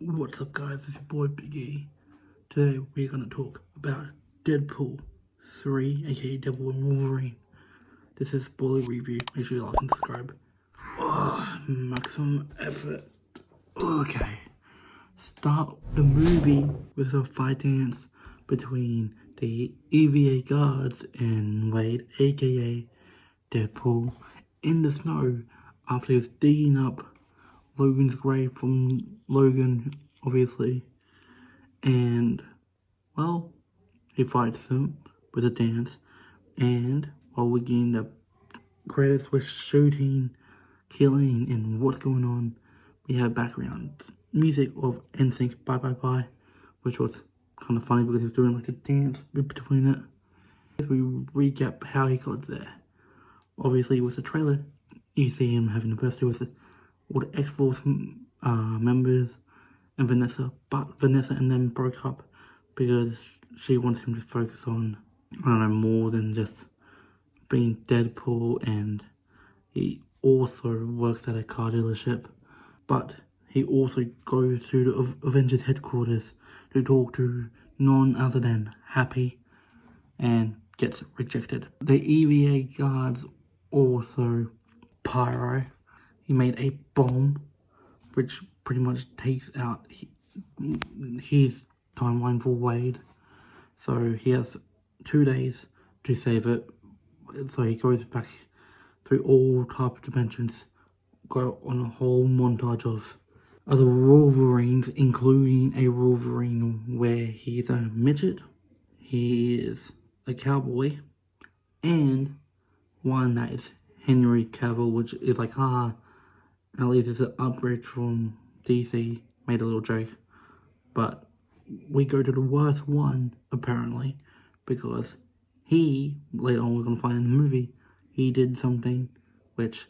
What's up guys, it's your boy Big E. Today we're going to talk about Deadpool 3, aka Deadpool and Wolverine. This is spoiler review, make sure you like and subscribe. Maximum effort. Okay, start the movie with a fight dance between the EVA guards and Wade, aka Deadpool, in the snow after he was digging up Logan's grave from Logan, obviously, and, well, he fights them with a dance, and while we're getting the credits with shooting, killing, and what's going on, we have background music of NSYNC Bye Bye Bye, which was kind of funny because he was doing like a dance between it. As we recap how he got there, obviously with the trailer, you see him having a birthday with all the X-Force members and Vanessa, but Vanessa and them broke up because she wants him to focus on, I don't know, more than just being Deadpool, and he also works at a car dealership, but he also goes to the Avengers headquarters to talk to none other than Happy and gets rejected. The EVA guards also Pyro. He made a bomb which pretty much takes out his timeline for Wade. So he has 2 days to save it. So he goes back through all type of dimensions, go on a whole montage of other Wolverines, including a Wolverine where he's a midget, he is a cowboy, and one that is Henry Cavill, which is like, at least it's an upgrade from DC, made a little joke. But we go to the worst one, apparently, because he, later on we're going to find in the movie, he did something which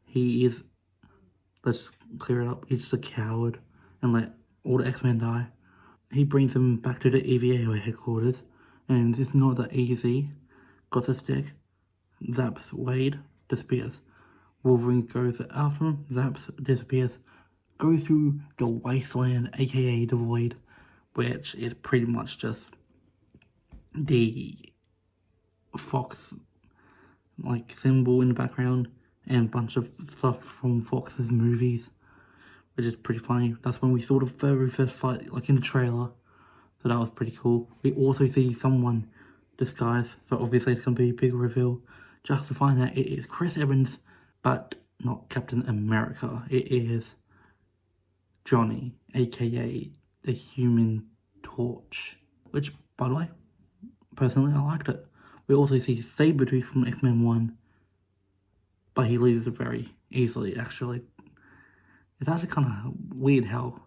he is, let's clear it up, he's just a coward and let all the X-Men die. He brings them back to the EVA headquarters, and it's not that easy. Got the stick, zaps Wade, disappears. Wolverine goes after him, zaps, disappears, goes through the wasteland, aka the void, which is pretty much just the Fox like symbol in the background and a bunch of stuff from Fox's movies, which is pretty funny. That's when we saw the very first fight, like in the trailer, so that was pretty cool. We also see someone disguised, so obviously it's going to be a big reveal, just to find out it is Chris Evans, but not Captain America. It is Johnny, aka the Human Torch, which, by the way, personally I liked it. We also see Sabretooth from X-Men 1, but he loses very easily, actually. It's actually kind of weird how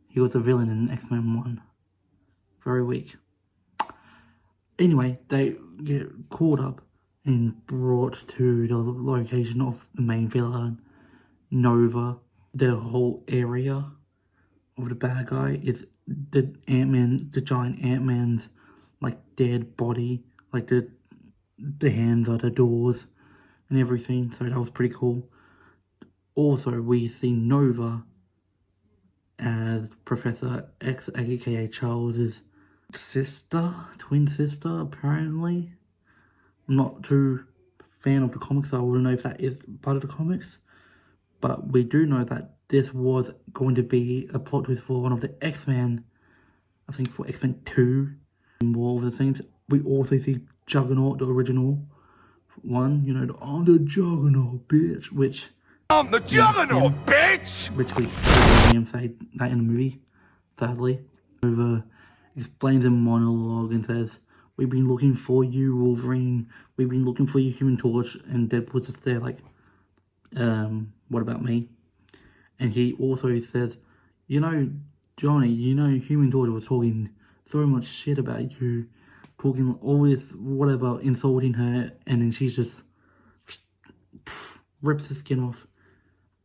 he was a villain in X-Men 1. Very weak. Anyway, they get caught up and brought to the location of the main villain, Nova. The whole area of the bad guy is the Ant-Man, the giant Ant-Man's like dead body, like the hands are the doors and everything, so that was pretty cool. Also, we see Nova as Professor X, aka Charles's sister, twin sister, apparently. I'm not too fan of the comics, so I wouldn't know if that is part of the comics, but we do know that this was going to be a plot twist for one of the X-Men, I think for X-Men 2, and more of the things. We also see Juggernaut, the original one, you know, I'm the Juggernaut, bitch, which... I'm the Juggernaut, bitch! Which we heard him say that in the movie, sadly. Over explains a monologue and says, we've been looking for you, Wolverine, we've been looking for you, Human Torch, and Deadpool's just there like, what about me? And he also says, you know, Johnny, you know Human Torch was talking so much shit about you, talking all this, whatever, insulting her, and then she's just rips the skin off,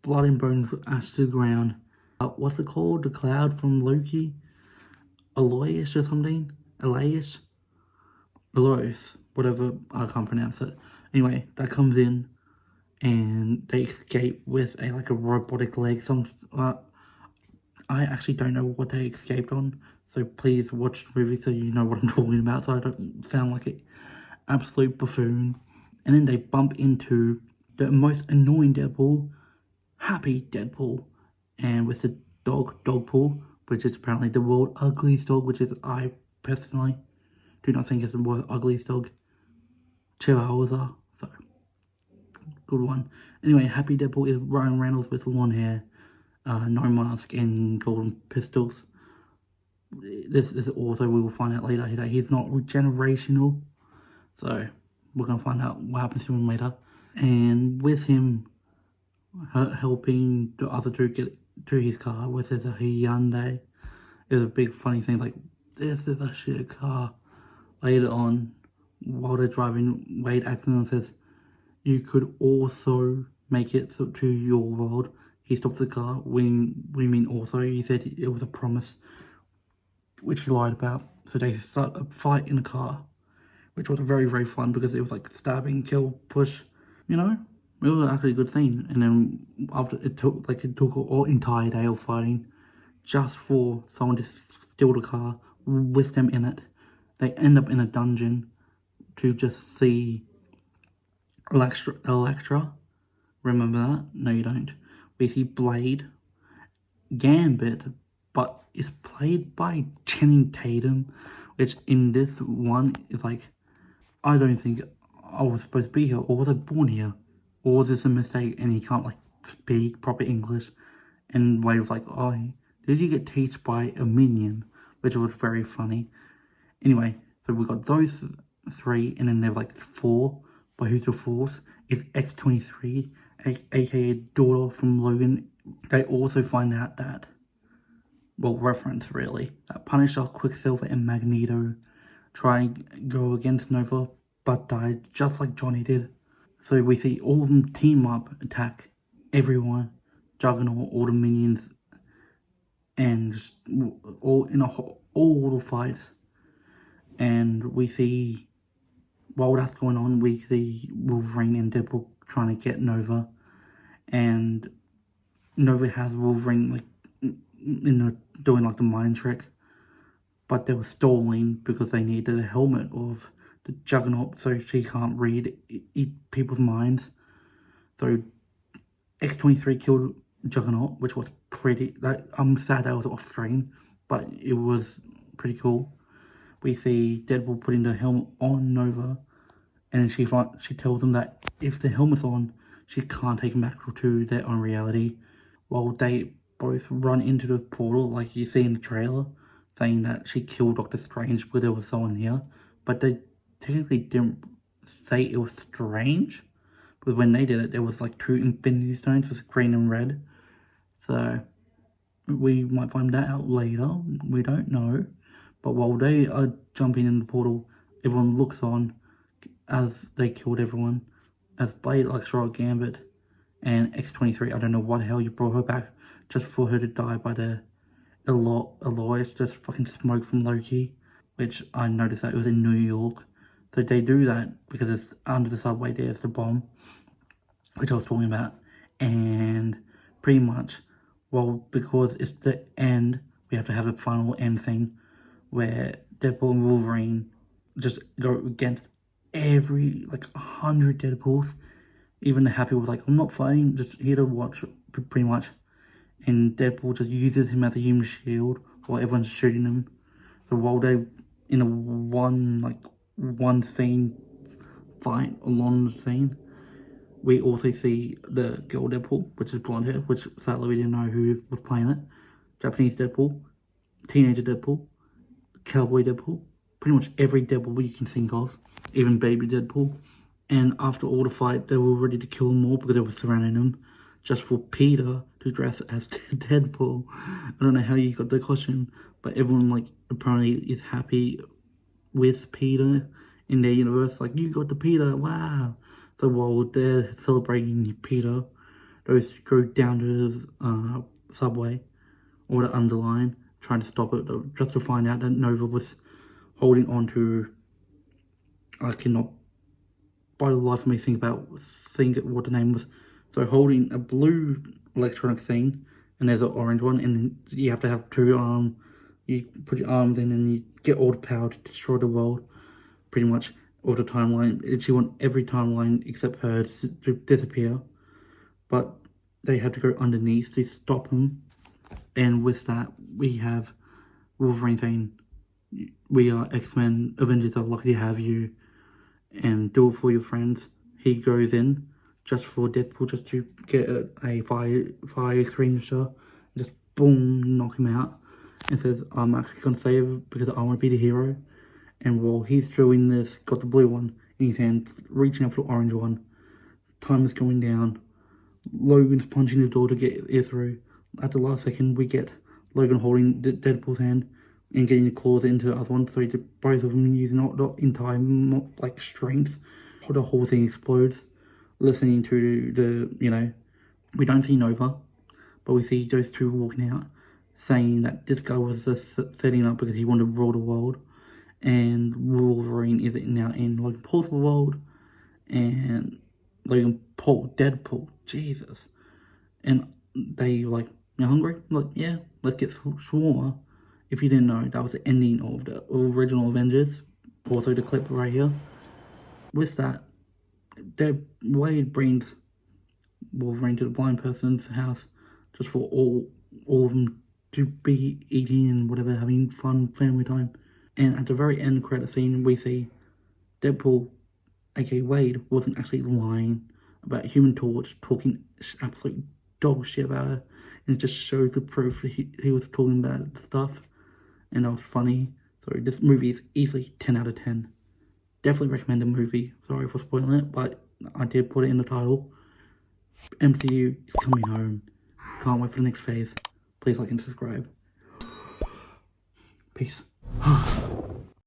blood and bones ash to the ground. What's it called? The cloud from Loki? Aloysius or something? Aloysius, whatever, I can't pronounce it. Anyway, that comes in, and they escape with a robotic leg. I actually don't know what they escaped on, so please watch the movie so you know what I'm talking about, so I don't sound like an absolute buffoon. And then they bump into the most annoying Deadpool, Happy Deadpool, and with the dog, Dogpool, which is apparently the world's ugliest dog, which is I personally do not think it's the world's ugliest dog. Chihuahuas are, so good one. Anyway, Happy Deadpool is Ryan Reynolds with long hair, no mask, and golden pistols. This is also, we will find out later, that he's not regenerational, so we're going to find out what happens to him later. And with him helping the other two get to his car, which is a Hyundai, is a big funny thing, like, this is a shit car. Later on, while they're driving, Wade accidentally says, you could also make it to your world. He stopped the car. What do you mean also? He said it was a promise, which he lied about. So they start a fight in the car, which was very, very fun because it was like stabbing, kill, push, you know? It was actually a good thing. And then after it took an entire day of fighting just for someone to steal the car with them in it. They end up in a dungeon to just see Electra. Remember that? No, you don't. We see Blade, Gambit, but it's played by Channing Tatum, which in this one is like, I don't think I was supposed to be here, or was I born here? Or was this a mistake and he can't like speak proper English? And Wade was like, oh, did you get teached by a minion? Which was very funny. Anyway, so we got those three, and then there's like four. But who's the fourth? It's X-23, aka daughter from Logan. They also find out that, well, reference really, that Punisher, Quicksilver, and Magneto try and go against Nova, but died just like Johnny did. So we see all of them team up, attack everyone, Juggernaut, all the minions, and just all in all the fights. And we see, while that's going on, we see Wolverine and Deadpool trying to get Nova, and Nova has Wolverine like doing like the mind trick, but they were stalling because they needed a helmet of the Juggernaut so she can't read people's minds. So X-23 killed Juggernaut, which was pretty, like, I'm sad that was off screen, but it was pretty cool. We see Deadpool putting the helmet on Nova, and she tells them that if the helmet's on, she can't take them back to their own reality. While they both run into the portal, like you see in the trailer, saying that she killed Doctor Strange because there was someone here. But they technically didn't say it was Strange, because when they did it, there was like two Infinity Stones, with green and red. So we might find that out later. We don't know. But while they are jumping in the portal, everyone looks on as they killed everyone, as Blade, Electro, Gambit, and X-23. I don't know what the hell you brought her back just for her to die by the Aloys, just fucking smoke from Loki, which I noticed that it was in New York. So they do that because it's under the subway, there's the bomb, which I was talking about. And pretty much, well, because it's the end, we have to have a final end thing where Deadpool and Wolverine just go against every, like, 100 Deadpools. Even the Happy was like, I'm not fighting, just here to watch, pretty much. And Deadpool just uses him as a human shield while everyone's shooting him. So while they in a one scene fight along the scene, we also see the girl Deadpool, which is blonde hair, which sadly we didn't know who was playing it. Japanese Deadpool, teenager Deadpool, cowboy Deadpool, pretty much every Deadpool you can think of, even baby Deadpool. And after all the fight, they were ready to kill them all because they were surrounding them, just for Peter to dress as Deadpool. I don't know how you got the costume, but everyone, like, apparently is happy with Peter in their universe. Like, you got the Peter, wow. So while they're celebrating Peter, those go down to the subway, or the underline, trying to stop it, just to find out that Nova was holding on to, I cannot by the life of me think what the name was. So holding a blue electronic thing and there's an orange one, and you have to have two you put your arms in and you get all the power to destroy the world, pretty much all the timeline. She want every timeline except hers to disappear, but they had to go underneath to stop him. And with that, we have Wolverine saying, "We are X-Men, Avengers are lucky to have you, and do it for your friends." He goes in just for Deadpool, just to get a fire extinguisher, and just boom, knock him out, and says, "I'm actually gonna save because I want to be the hero." And while he's doing this, got the blue one in his hand, reaching out for the orange one. Time is going down. Logan's punching the door to get it through. At the last second, we get Logan holding Deadpool's hand and getting the claws into the other one, so both of them using not in time, like strength. The whole thing explodes. Listening to the, we don't see Nova, but we see those two walking out, saying that this guy was just setting up because he wanted to rule the world, and Wolverine is now in Logan Paul's world, and Deadpool, Jesus. And they like, "You're hungry?" I'm like, "Yeah, let's get shawarma." If you didn't know, that was the ending of the original Avengers. Also the clip right here. With that, Wade brings Wolverine to the blind person's house just for all of them to be eating and whatever, having fun family time. And at the very end credit scene, we see Deadpool, aka Wade, wasn't actually lying about Human Torch, talking absolute dog shit about her, and it just shows the proof that he was talking about stuff, and that was funny. So this movie is easily 10 out of 10. Definitely recommend the movie. Sorry for spoiling it, but I did put it in the title. MCU is coming home. Can't wait for the next phase. Please like and subscribe. Peace.